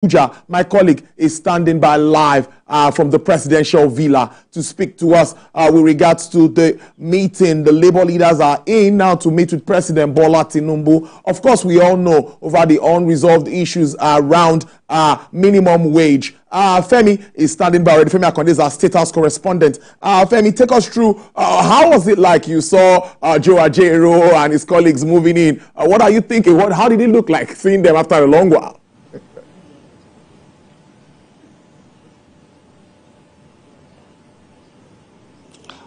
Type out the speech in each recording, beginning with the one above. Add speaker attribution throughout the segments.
Speaker 1: Abuja. My colleague is standing by live from the presidential villa to speak to us with regards to the meeting. The Labour leaders are in now to meet with President Bola Tinubu. Of course, we all know over the unresolved issues around minimum wage. Femi is standing by already. Femi Akande is our State House correspondent. Femi, take us through. How was it like you saw Joe Ajero and his colleagues moving in? What are you thinking? How did it look like seeing them after a long while?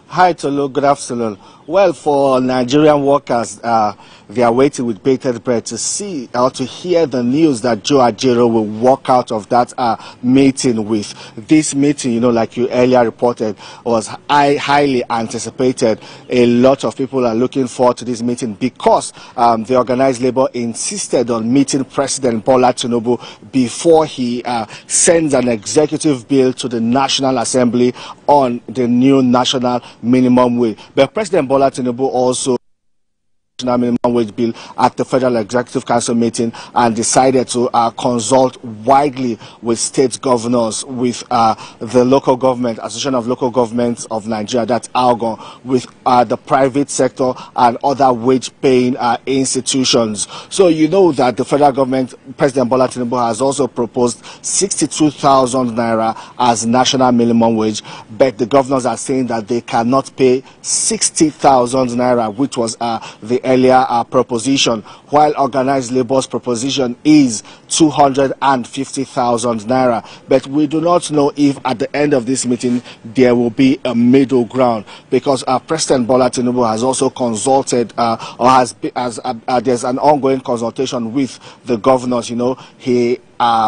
Speaker 2: Hi, Tolu. Good afternoon. Well, for Nigerian workers, they are waiting with bated breath to see or to hear the news that Joe Ajero will walk out of that meeting with. This meeting, like you earlier reported, was highly anticipated. A lot of people are looking forward to this meeting because the organized labor insisted on meeting President Bola Tinubu before he sends an executive bill to the National Assembly on the new national minimum wage. But President Bola Tinubu also minimum wage bill at the Federal Executive Council meeting and decided to consult widely with state governors, with the local government, Association of Local Governments of Nigeria, that's ALGON, with the private sector and other wage-paying institutions. So you know that the federal government, President Bola Tinubu, has also proposed 62,000 naira as national minimum wage, but the governors are saying that they cannot pay 60,000 naira, which was the earlier proposition, while organized labor's proposition is 250,000 naira. But we do not know if at the end of this meeting there will be a middle ground, because President Bola Tinubu has also consulted there's an ongoing consultation with the governors. He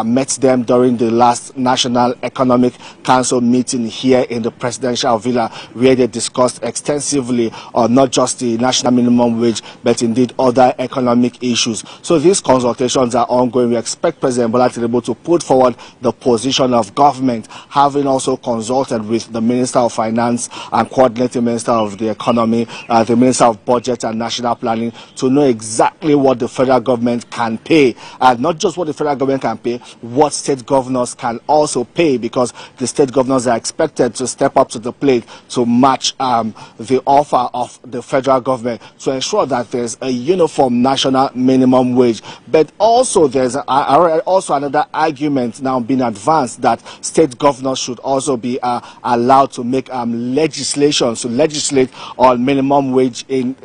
Speaker 2: met them during the last National Economic Council meeting here in the presidential villa, where they discussed extensively on not just the national minimum wage, but indeed other economic issues. So these consultations are ongoing. We expect President Bola Tinubu to put forward the position of government, having also consulted with the Minister of Finance and Coordinating Minister of the Economy, the Minister of Budget and National Planning, to know exactly what the federal government can pay, and not just what the federal government can pay, what state governors can also pay, because the state governors are expected to step up to the plate to match the offer of the federal government to ensure that there's a uniform national minimum wage. But also there's also another argument now being advanced that state governors should also be allowed to make legislation to legislate on minimum wage in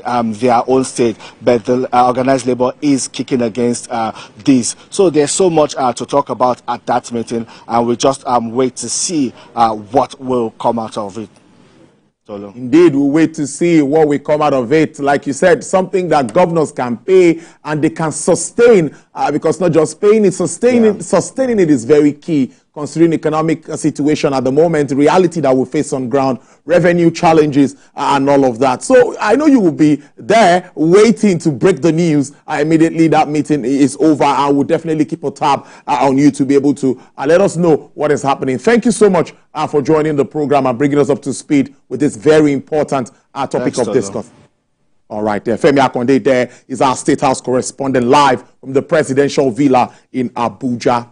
Speaker 2: their own state. But the organized labor is kicking against this. So there's so much to talk about at that meeting, and we just wait to see what will come out of it.
Speaker 1: Indeed, we'll wait to see what will come out of it. Like you said, something that governors can pay and they can sustain, because not just paying it, sustaining it is very key, considering economic situation at the moment, the reality that we face on ground, revenue challenges, and all of that. So I know you will be there waiting to break the news immediately that meeting is over. I will definitely keep a tab on you to be able to let us know what is happening. Thank you so much for joining the program and bringing us up to speed with this very important topic of discussion. All right, there. Femi Akande there is our State House correspondent live from the presidential villa in Abuja.